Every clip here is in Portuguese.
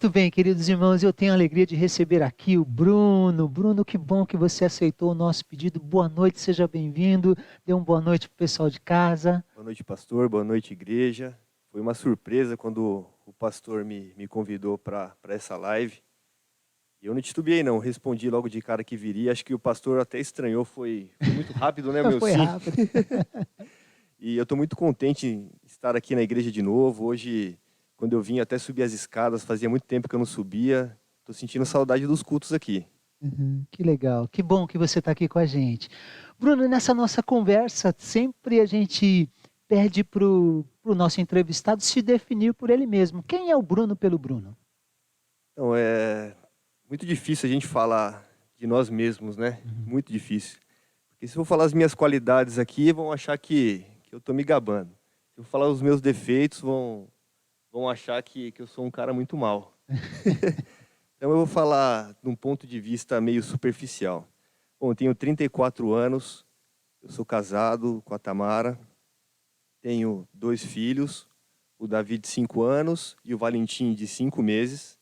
Muito bem, queridos irmãos, eu tenho a alegria de receber aqui o Bruno. Bruno, que bom que você aceitou o nosso pedido. Boa noite, seja bem-vindo. Dê uma boa noite para o pessoal de casa. Boa noite, pastor. Boa noite, igreja. Foi uma surpresa quando o pastor me convidou para essa live. E eu não titubeei, não. Respondi logo de cara que viria. Acho que o pastor até estranhou. Foi muito rápido, né, meu Foi sim? rápido. E eu estou muito contente em estar aqui na igreja de novo. Hoje, quando eu vim, até subir as escadas. Fazia muito tempo que eu não subia. Estou sentindo saudade dos cultos aqui. Que legal, que bom que você está aqui com a gente. Bruno, nessa nossa conversa, sempre a gente pede para o nosso entrevistado se definir por ele mesmo. Quem é o Bruno pelo Bruno? Então, é muito difícil a gente falar de nós mesmos, né? Muito difícil. Porque se eu falar as minhas qualidades aqui, vão achar que eu estou me gabando. Se eu falar os meus defeitos, vão achar que eu sou um cara muito mau. Então eu vou falar de um ponto de vista meio superficial. Bom, eu tenho 34 anos, eu sou casado com a Tamara, tenho 2 filhos, o Davi de 5 anos e o Valentim de 5 meses.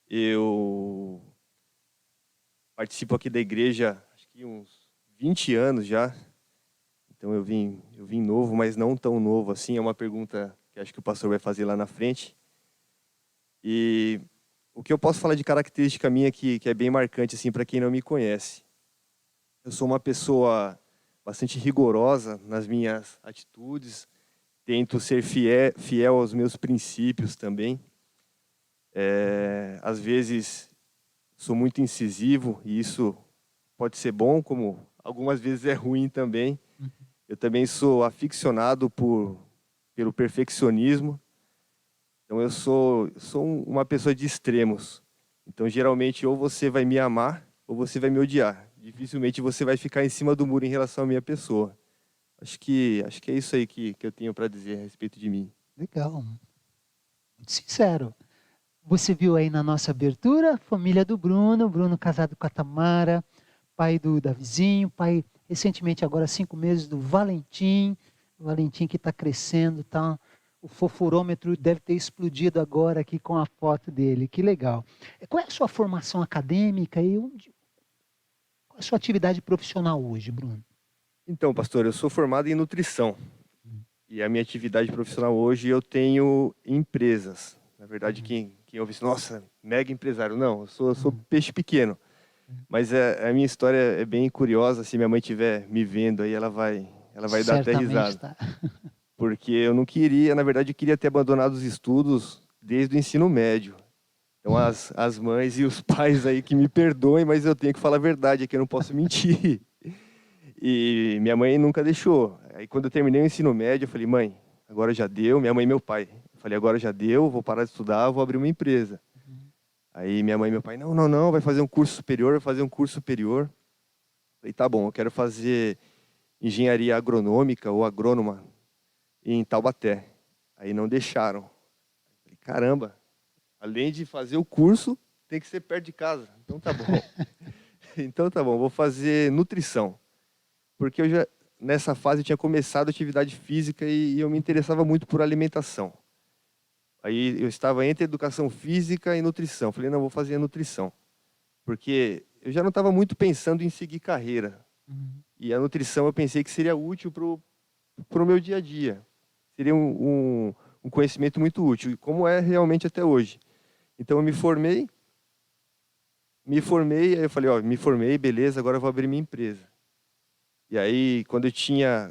Eu participo aqui da igreja, acho que uns 20 anos já. Então eu vim novo, mas não tão novo assim. É uma pergunta que acho que o pastor vai fazer lá na frente. E o que eu posso falar de característica minha que é bem marcante assim para quem não me conhece. Eu sou uma pessoa bastante rigorosa nas minhas atitudes. Tento ser fiel aos meus princípios também. Às vezes sou muito incisivo e isso pode ser bom, como algumas vezes é ruim também. Eu também sou aficionado pelo perfeccionismo. Então eu sou uma pessoa de extremos. Então geralmente ou você vai me amar ou você vai me odiar. Dificilmente você vai ficar em cima do muro em relação à minha pessoa. Acho que é isso aí que eu tenho para dizer a respeito de mim. Legal, muito sincero. Você viu aí na nossa abertura, família do Bruno, Bruno casado com a Tamara, pai do Davizinho, pai recentemente agora 5 meses do Valentim, o Valentim que está crescendo, tá? O fofurômetro deve ter explodido agora aqui com a foto dele, que legal. Qual é a sua formação acadêmica e qual é a sua atividade profissional hoje, Bruno? Então, pastor, eu sou formado em nutrição. E a minha atividade profissional hoje eu tenho empresas. Na verdade, quem ouve isso, nossa, mega empresário. Não, eu sou peixe pequeno. Mas a minha história é bem curiosa. Se minha mãe estiver me vendo aí, ela vai dar até Certamente risada. tá. Porque eu não queria, na verdade, eu queria ter abandonado os estudos desde o ensino médio. Então, as mães e os pais aí que me perdoem, mas eu tenho que falar a verdade aqui, eu não posso mentir. E minha mãe nunca deixou. Aí, quando eu terminei o ensino médio, eu falei, mãe, agora já deu. Minha mãe e meu pai. Eu falei, agora já deu, vou parar de estudar, vou abrir uma empresa. Aí minha mãe e meu pai, não, vai fazer um curso superior, vai fazer um curso superior. Eu falei, tá bom, eu quero fazer engenharia agronômica ou agrônoma em Taubaté. Aí não deixaram. Eu falei, caramba, além de fazer o curso, tem que ser perto de casa. Então tá bom. Então tá bom, vou fazer nutrição. Porque eu já, nessa fase, eu tinha começado atividade física e eu me interessava muito por alimentação. Aí eu estava entre educação física e nutrição. Falei, não, vou fazer a nutrição. Porque eu já não estava muito pensando em seguir carreira. E a nutrição eu pensei que seria útil para o meu dia a dia. Seria um conhecimento muito útil, como é realmente até hoje. Então eu me formei, aí eu falei, ó, me formei, beleza, agora eu vou abrir minha empresa. E aí,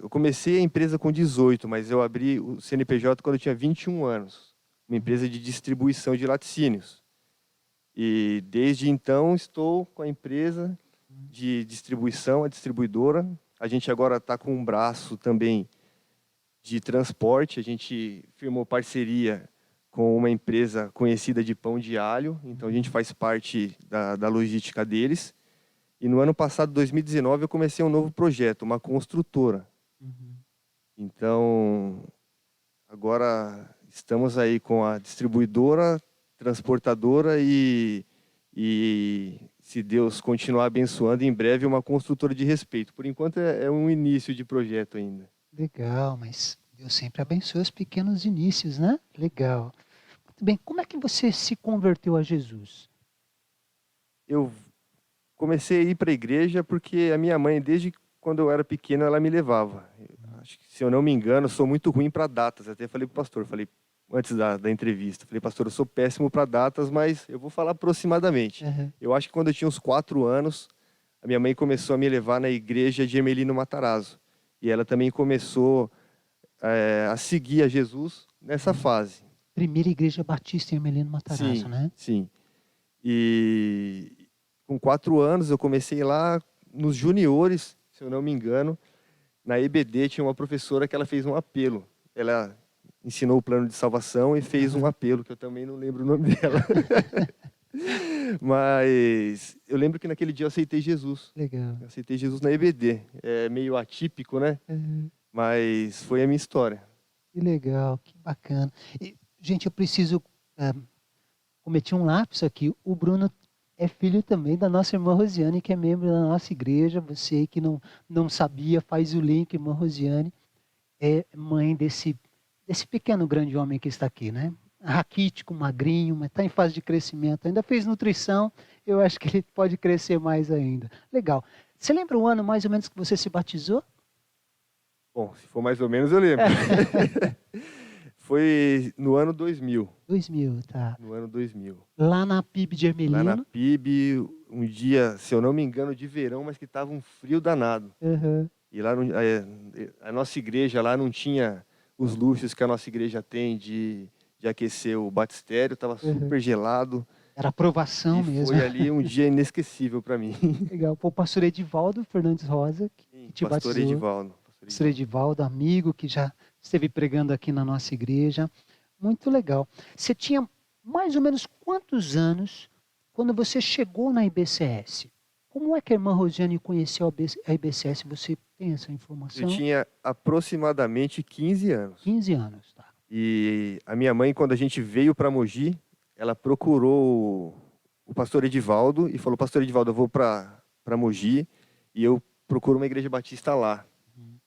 eu comecei a empresa com 18, mas eu abri o CNPJ quando eu tinha 21 anos. Uma empresa de distribuição de laticínios. E desde então estou com a empresa de distribuição, a distribuidora. A gente agora está com um braço também de transporte. A gente firmou parceria com uma empresa conhecida de pão de alho. Então a gente faz parte da logística deles. E no ano passado, 2019, eu comecei um novo projeto, uma construtora. Então, agora estamos aí com a distribuidora, transportadora e se Deus continuar abençoando, em breve uma construtora de respeito. Por enquanto é um início de projeto ainda. Legal, mas Deus sempre abençoa os pequenos inícios, né? Legal. Muito bem. Como é que você se converteu a Jesus? Eu comecei a ir para a igreja porque a minha mãe, desde quando eu era pequeno, ela me levava. Acho que, se eu não me engano, eu sou muito ruim para datas. Até falei para o pastor, falei antes da entrevista, falei, pastor, eu sou péssimo para datas, mas eu vou falar aproximadamente. Aham. Eu acho que quando eu tinha uns 4 anos, a minha mãe começou a me levar na igreja de Ermelino Matarazzo. E ela também começou a seguir a Jesus nessa fase. Primeira Igreja Batista em Ermelino Matarazzo, Sim, né? sim. E com 4 anos eu comecei lá nos juniores, se eu não me engano. Na EBD tinha uma professora que ela fez um apelo. Ela ensinou o plano de salvação e fez um Aham. apelo, que eu também não lembro o nome dela. Mas eu lembro que naquele dia eu aceitei Jesus. Legal. Eu aceitei Jesus na EBD. É meio atípico, né? Aham. Mas foi a minha história. Que legal, que bacana. E, gente, eu preciso cometi um lapso aqui. O Bruno é filho também da nossa irmã Rosiane, que é membro da nossa igreja. Você que não sabia, faz o link, irmã Rosiane é mãe desse pequeno grande homem que está aqui, né? Raquítico, magrinho, mas está em fase de crescimento. Ainda fez nutrição, eu acho que ele pode crescer mais ainda. Legal. Você lembra o ano mais ou menos que você se batizou? Bom, se for mais ou menos, eu lembro. Foi no ano 2000. 2000, tá. No ano 2000. Lá na PIB de Lá na Ermelino. PIB, um dia, se eu não me engano, de verão, mas que estava um frio danado. Uhum, E lá a nossa igreja lá não tinha os luxos que a nossa igreja tem de aquecer o batistério, estava uhum. super gelado. Era aprovação E mesmo. foi ali um dia inesquecível para mim. Legal. Pô, o pastor Edivaldo Fernandes Rosa, que Sim, te pastor batizou. Edivaldo. Pastor Pastor Edivaldo. Edivaldo, amigo, que já esteve pregando aqui na nossa igreja. Muito legal. Você tinha mais ou menos quantos anos quando você chegou na IBCS? Como é que a irmã Rosiane conheceu a IBCS? Você tem essa Eu informação? tinha aproximadamente 15 anos. 15 anos, tá. E a minha mãe, quando a gente veio para Mogi, ela procurou o pastor Edivaldo e falou, pastor Edivaldo, eu vou para Mogi e eu procuro uma igreja batista lá. Uhum,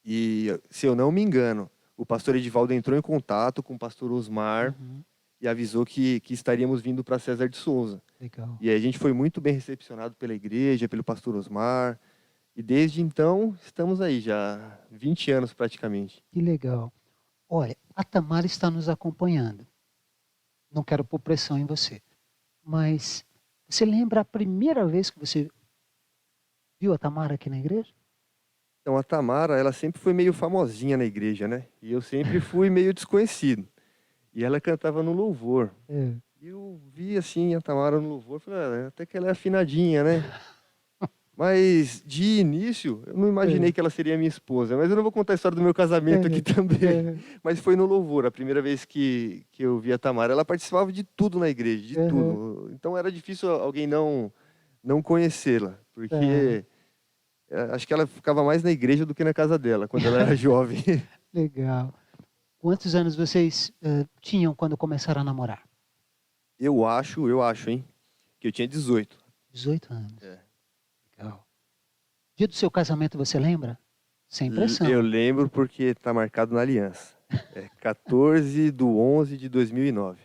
E, se eu não me engano, o pastor Edivaldo entrou em contato com o pastor Osmar uhum, e avisou que estaríamos vindo para César de Souza. legal. E aí a gente foi muito bem recepcionado pela igreja, pelo pastor Osmar. E desde então, estamos aí já 20 anos praticamente. Que legal. Olha, a Tamara está nos acompanhando. Não quero pôr pressão em você. Mas você lembra a primeira vez que você viu a Tamara aqui na igreja? Então, a Tamara, ela sempre foi meio famosinha na igreja, né? E eu sempre fui meio desconhecido. E ela cantava no louvor. É. E eu vi, assim, a Tamara no louvor, falei, até que ela é afinadinha, né? Mas, de início, eu não imaginei É. que ela seria minha esposa. Mas eu não vou contar a história do meu casamento aqui É. também. É. Mas foi no louvor, a primeira vez que eu vi a Tamara. Ela participava de tudo na igreja, de Aham. tudo. Então, era difícil alguém não conhecê-la. Tá. Porque acho que ela ficava mais na igreja do que na casa dela, quando ela era jovem. Legal. Quantos anos vocês tinham quando começaram a namorar? Eu acho, hein? Que eu tinha 18. 18 anos. É. Legal. Dia do seu casamento você lembra? Sem Eu pressão. lembro porque está marcado na aliança. É 14/11/2009.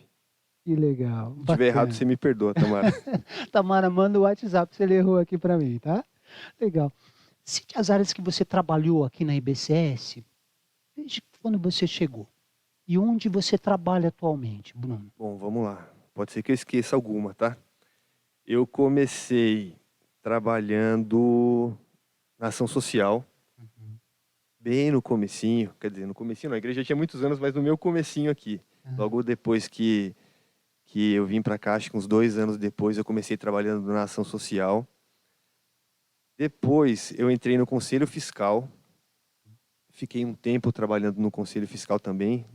Que legal. Se tiver errado, Bacana. você me perdoa, Tamara. Tamara, manda o WhatsApp se ele errou aqui para mim, tá? Legal. Cite as áreas que você trabalhou aqui na IBCS desde quando você chegou. E onde você trabalha atualmente, Bruno? Bom, vamos lá. Pode ser que eu esqueça alguma, tá? Eu comecei trabalhando na ação social, Uhum. bem no comecinho. Quer dizer, no comecinho não, a igreja já tinha muitos anos, mas no meu comecinho aqui. Ah, Logo depois que eu vim para cá, acho que uns 2 anos depois, eu comecei trabalhando na ação social. Depois, eu entrei no Conselho Fiscal. Fiquei um tempo trabalhando no Conselho Fiscal também.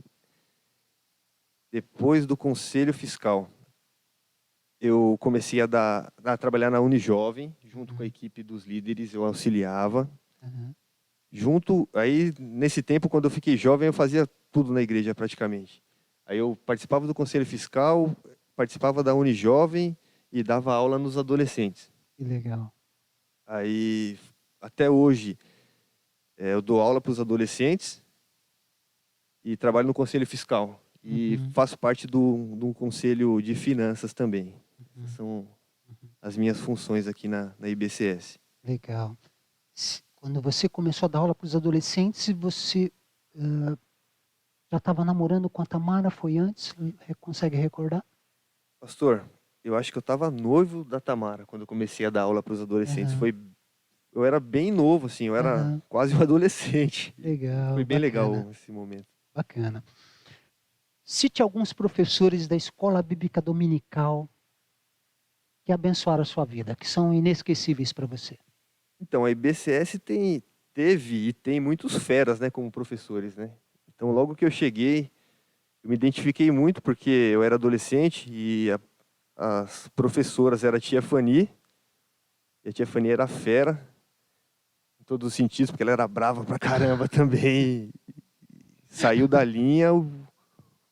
Depois do Conselho Fiscal, eu comecei a trabalhar na Unijovem, junto com a uhum, equipe dos líderes, eu auxiliava. uhum. Aí, nesse tempo, quando eu fiquei jovem, eu fazia tudo na igreja praticamente. Aí eu participava do Conselho Fiscal, participava da Unijovem e dava aula nos adolescentes. Que legal. Aí, até hoje, eu dou aula para os adolescentes e trabalho no Conselho Fiscal. e faço parte do conselho de finanças também. Essas são as minhas funções aqui na IBCS. Legal. Quando você começou a dar aula para os adolescentes, você já estava namorando com a Tamara? Foi antes? Consegue recordar? Pastor, eu acho que eu estava noivo da Tamara quando eu comecei a dar aula para os adolescentes. Aham, Eu era bem novo, assim, eu era aham. quase um adolescente. Legal, Foi bem bacana, legal esse momento. bacana. Cite alguns professores da Escola Bíblica Dominical que abençoaram a sua vida, que são inesquecíveis para você. Então, a IBCS teve e tem muitos feras, né, como professores, né? Então, logo que eu cheguei, eu me identifiquei muito porque eu era adolescente e as professoras era a tia Fani, e a tia Fani era fera, em todos os sentidos, porque ela era brava pra caramba também. Saiu da linha, o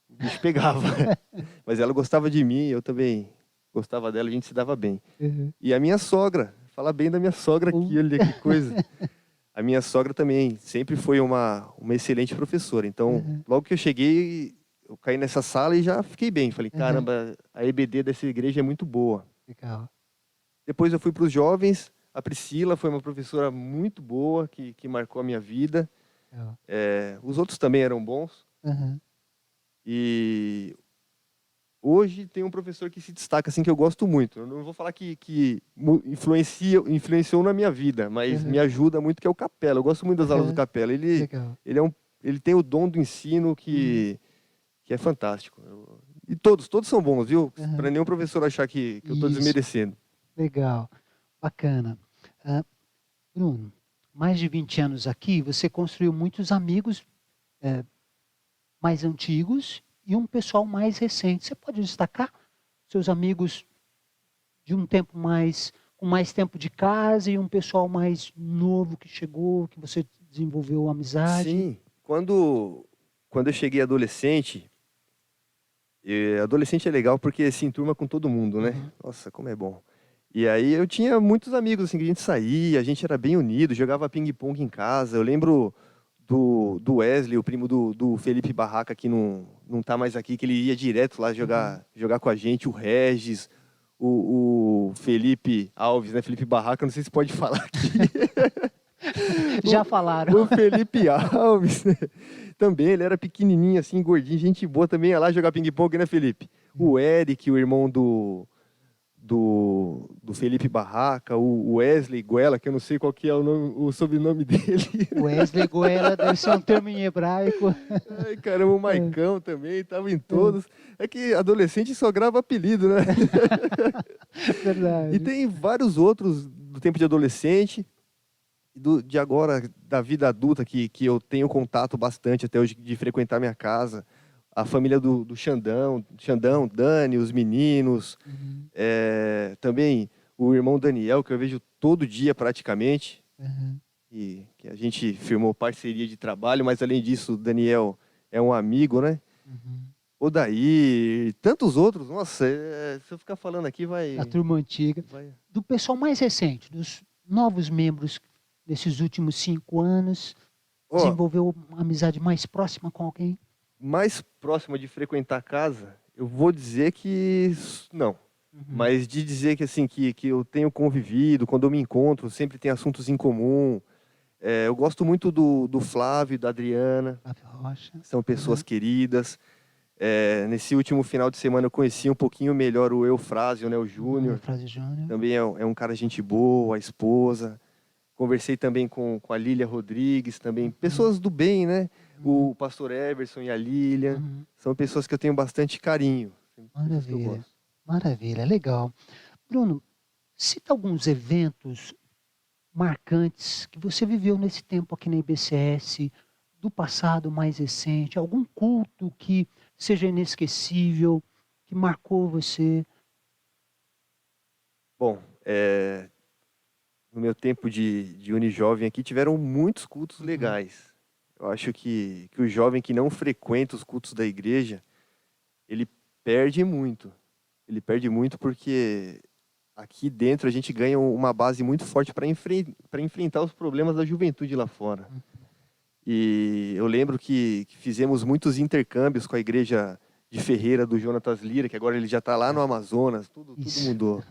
bicho pegava. Mas ela gostava de mim, eu também gostava dela, a gente se dava bem. E a minha sogra, fala bem da minha sogra aqui, olha que coisa. A minha sogra também sempre foi uma excelente professora. Então, logo que eu cheguei, eu caí nessa sala e já fiquei bem. Falei, caramba, a EBD dessa igreja é muito boa. Legal. Depois eu fui para os jovens. A Priscila foi uma professora muito boa, que marcou a minha vida. Legal. Os outros também eram bons. E hoje tem um professor que se destaca, assim, que eu gosto muito. Eu não vou falar que influenciou na minha vida, mas me ajuda muito, que é o Capela. Eu gosto muito das aulas do Capela. Legal. Ele tem o dom do ensino que é fantástico. E todos são bons, viu? Para nenhum professor achar que eu estou Isso. desmerecendo. Legal, bacana. Bruno, mais de 20 anos aqui, você construiu muitos amigos mais antigos e um pessoal mais recente. Você pode destacar seus amigos de um tempo com mais tempo de casa e um pessoal mais novo que chegou, que você desenvolveu amizade? Sim, quando eu cheguei adolescente é legal porque se enturma com todo mundo, né? Nossa, como é bom. E aí eu tinha muitos amigos, assim, que a gente saía, a gente era bem unido, jogava ping-pong em casa. Eu lembro do Wesley, o primo do Felipe Barraca, que não tá mais aqui, que ele ia direto lá jogar com a gente, o Regis, o Felipe Alves, né? Felipe Barraca, não sei se pode falar aqui. Já falaram. O Felipe Alves, né? Também, ele era pequenininho, assim, gordinho, gente boa, também ia lá jogar ping-pong, né, Felipe? O Eric, o irmão do Felipe Barraca, o Wesley Guela, que eu não sei qual que é o sobrenome dele. Wesley Goela deve ser um termo em hebraico. Ai, caramba, o Maicão também, estava em todos. É que adolescente só grava apelido, né? Verdade. E tem vários outros do tempo de adolescente, de agora, da vida adulta, que eu tenho contato bastante até hoje, de frequentar minha casa. A família do Xandão, Dani, os meninos. Também o irmão Daniel, que eu vejo todo dia praticamente. E que a gente firmou parceria de trabalho, mas além disso, o Daniel é um amigo, né? O Daí, tantos outros. Nossa, se eu ficar falando aqui vai... A turma antiga. Do pessoal mais recente, dos novos membros desses últimos 5 anos, desenvolveu uma amizade mais próxima com alguém? Mais próxima de frequentar a casa, eu vou dizer que não. Mas de dizer que assim que eu tenho convivido, quando eu me encontro, sempre tem assuntos em comum. Eu gosto muito do Flávio e da Adriana. Flávio Rocha. São pessoas queridas. Nesse último final de semana eu conheci um pouquinho melhor o Eufrásio, né, o Júnior. Eufrásio Júnior. Também é um cara gente boa, a esposa. Conversei também com a Lília Rodrigues, também. Pessoas do bem, né? O pastor Everson e a Lília. São pessoas que eu tenho bastante carinho. Maravilha. Maravilha, legal. Bruno, cita alguns eventos marcantes que você viveu nesse tempo aqui na IBCS, do passado mais recente, algum culto que seja inesquecível, que marcou você? Bom, no meu tempo de Unijovem aqui, tiveram muitos cultos legais. Eu acho que o jovem que não frequenta os cultos da igreja, ele perde muito. Ele perde muito porque aqui dentro a gente ganha uma base muito forte para enfrentar os problemas da juventude lá fora. E eu lembro que fizemos muitos intercâmbios com a igreja de Ferreira do Jonatas Lira, que agora ele já está lá no Amazonas, tudo Isso. mudou.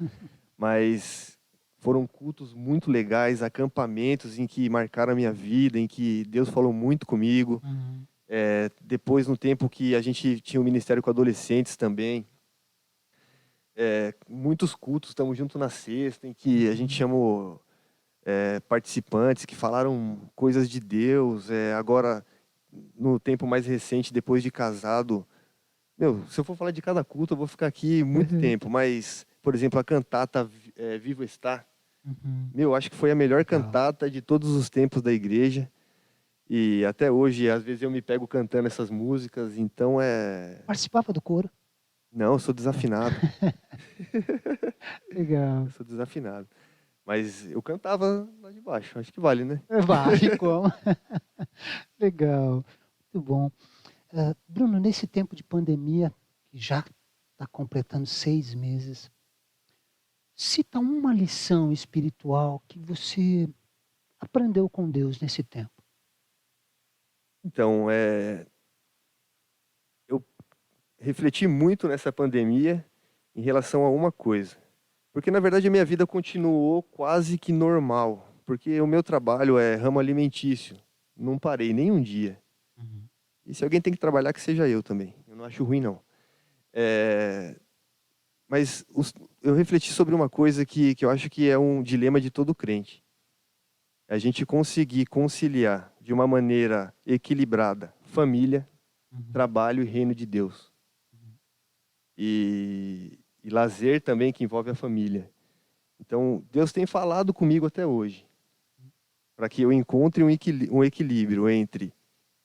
Mas foram cultos muito legais, acampamentos em que marcaram a minha vida, em que Deus falou muito comigo. Uhum. Depois, no tempo que a gente tinha o ministério com adolescentes também, muitos cultos, estamos juntos na sexta, em que a gente chamou participantes que falaram coisas de Deus. Agora, no tempo mais recente, depois de casado, se eu for falar de cada culto, eu vou ficar aqui muito Uhum. tempo, mas, por exemplo, a cantata Vivo Está, Uhum. acho que foi a melhor Legal. cantata de todos os tempos da igreja. E até hoje, às vezes eu me pego cantando essas músicas, então Participava do coro. Não, eu sou desafinado. Eu Legal. sou desafinado. Mas eu cantava lá de baixo, acho que vale, né? Vale, como? Legal. Muito bom. Bruno, nesse tempo de pandemia, que já está completando 6 meses, cita uma lição espiritual que você aprendeu com Deus nesse tempo. Então, eu refleti muito nessa pandemia em relação a uma coisa. Porque, na verdade, a minha vida continuou quase que normal. Porque o meu trabalho é ramo alimentício. Não parei nem um dia. Uhum. E se alguém tem que trabalhar, que seja eu também. Eu não acho ruim, não. Mas eu refleti sobre uma coisa que eu acho que é um dilema de todo crente. A gente conseguir conciliar de uma maneira equilibrada família, Uhum. trabalho e reino de Deus. E lazer também, que envolve a família. Então, Deus tem falado comigo até hoje, para que eu encontre um equilíbrio entre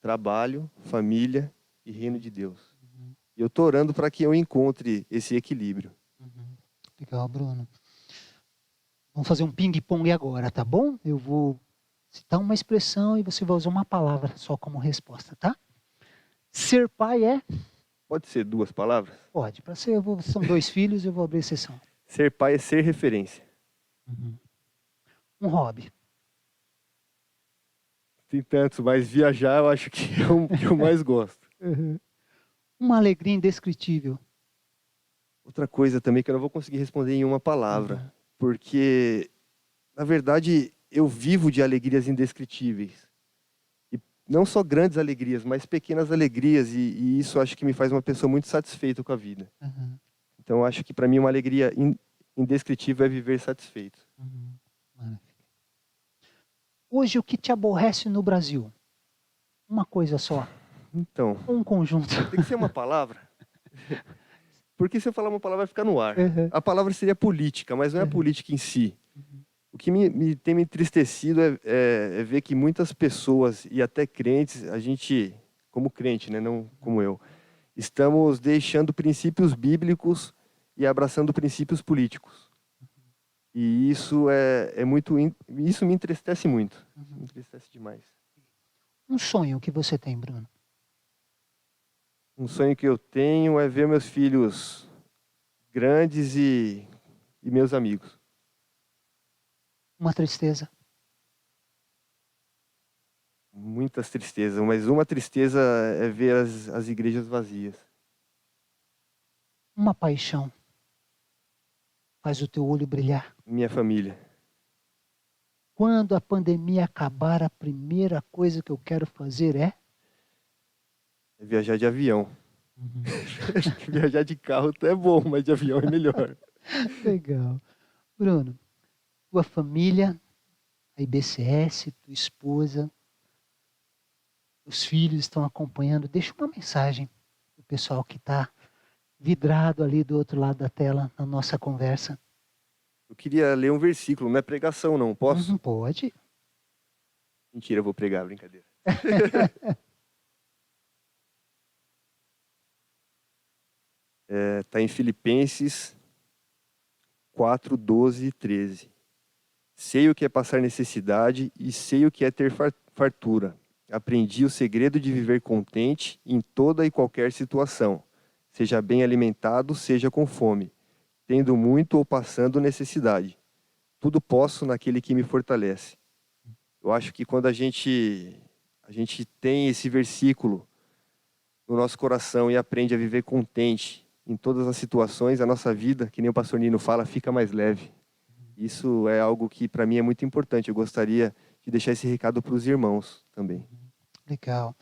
trabalho, família e reino de Deus. Uhum. E eu estou orando para que eu encontre esse equilíbrio. Uhum. Legal, Bruno. Vamos fazer um ping-pong agora, tá bom? Eu vou citar uma expressão e você vai usar uma palavra só como resposta, tá? Ser pai é? Pode ser duas palavras? Pode. Para ser, são 2 filhos, eu vou abrir exceção. Ser pai é ser referência. Uhum. Um hobby. Tem tantos, mas viajar eu acho que é o que eu mais gosto. Uhum. Uma alegria indescritível. Outra coisa também que eu não vou conseguir responder em uma palavra, Uhum. porque, na verdade, eu vivo de alegrias indescritíveis. E não só grandes alegrias, mas pequenas alegrias, e isso acho que me faz uma pessoa muito satisfeita com a vida. Uhum. Então, acho que para mim uma alegria indescritível é viver satisfeito. Uhum. Maravilha. Hoje, o que te aborrece no Brasil? Uma coisa só. Então, Ou um conjunto. tem que ser uma palavra? Porque se eu falar uma palavra vai ficar no ar. Uhum. A palavra seria política, mas não é a Uhum. política em si. Uhum. O que tem me entristecido é ver que muitas pessoas, e até crentes, a gente, como crente, né, não como eu, estamos deixando princípios bíblicos e abraçando princípios políticos. E isso isso me entristece muito. Me Uhum. entristece demais. Um sonho que você tem, Bruno? Um sonho que eu tenho é ver meus filhos grandes e meus amigos. Uma tristeza? Muitas tristezas, mas uma tristeza é ver as igrejas vazias. Uma paixão? Faz o teu olho brilhar? Minha família. Quando a pandemia acabar, a primeira coisa que eu quero fazer é? É viajar de avião. Uhum. Acho que viajar de carro é bom, mas de avião é melhor. Legal. Bruno, tua família, a IBCS, tua esposa, os filhos estão acompanhando. Deixa uma mensagem para o pessoal que está vidrado ali do outro lado da tela na nossa conversa. Eu queria ler um versículo, não é pregação não, posso? Pode. Mentira, eu vou pregar, brincadeira. Está em Filipenses 4, 12 e 13. Sei o que é passar necessidade e sei o que é ter fartura. Aprendi o segredo de viver contente em toda e qualquer situação. Seja bem alimentado, seja com fome, tendo muito ou passando necessidade. Tudo posso naquele que me fortalece. Eu acho que quando a gente a gente tem esse versículo no nosso coração e aprende a viver contente em todas as situações, a nossa vida, que nem o pastor Nino fala, fica mais leve. Isso é algo que para mim é muito importante. Eu gostaria de deixar esse recado para os irmãos também. Legal.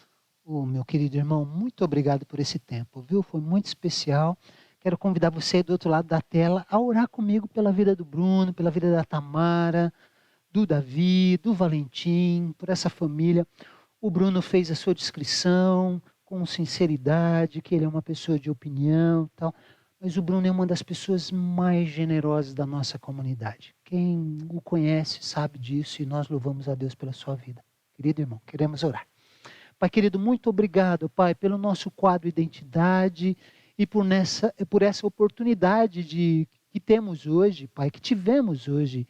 Meu querido irmão, muito obrigado por esse tempo, viu? Foi muito especial. Quero convidar você do outro lado da tela a orar comigo pela vida do Bruno, pela vida da Tamara, do Davi, do Valentim, por essa família. O Bruno fez a sua descrição com sinceridade, que ele é uma pessoa de opinião e tal. Mas o Bruno é uma das pessoas mais generosas da nossa comunidade. Quem o conhece sabe disso e nós louvamos a Deus pela sua vida. Querido irmão, queremos orar. Pai querido, muito obrigado, Pai, pelo nosso quadro Identidade e por essa oportunidade que temos hoje, Pai, que tivemos hoje,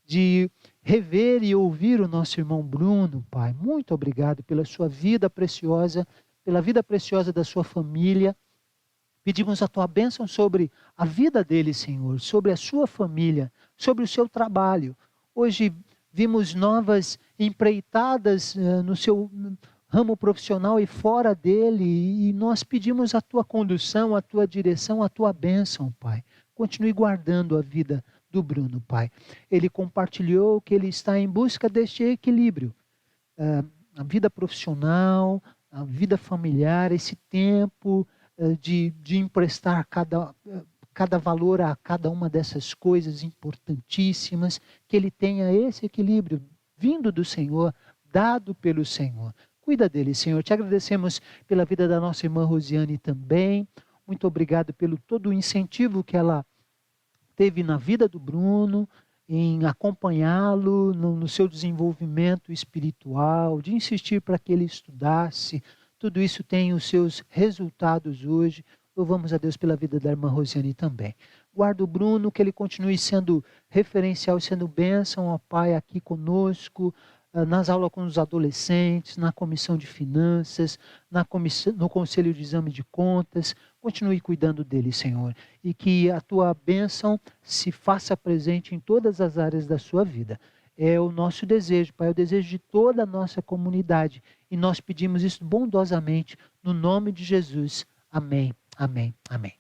de rever e ouvir o nosso irmão Bruno, Pai. Muito obrigado pela sua vida preciosa, pela vida preciosa da sua família. Pedimos a tua bênção sobre a vida dele, Senhor, sobre a sua família, sobre o seu trabalho. Hoje vimos novas empreitadas no seu ramo profissional e fora dele, e nós pedimos a tua condução, a tua direção, a tua bênção, Pai. Continue guardando a vida do Bruno, Pai. Ele compartilhou que ele está em busca deste equilíbrio. A vida profissional, a vida familiar, esse tempo de emprestar cada valor a cada uma dessas coisas importantíssimas, que ele tenha esse equilíbrio vindo do Senhor, dado pelo Senhor. Cuida dele, Senhor. Te agradecemos pela vida da nossa irmã Rosiane também. Muito obrigado pelo todo o incentivo que ela teve na vida do Bruno, em acompanhá-lo no seu desenvolvimento espiritual, de insistir para que ele estudasse. Tudo isso tem os seus resultados hoje. Louvamos a Deus pela vida da irmã Rosiane também. Guarda o Bruno, que ele continue sendo referencial, sendo bênção ao Pai aqui conosco, nas aulas com os adolescentes, na comissão de finanças, no conselho de exame de contas. Continue cuidando dele, Senhor. E que a tua bênção se faça presente em todas as áreas da sua vida. É o nosso desejo, Pai, é o desejo de toda a nossa comunidade. E nós pedimos isso bondosamente, no nome de Jesus. Amém, amém, amém.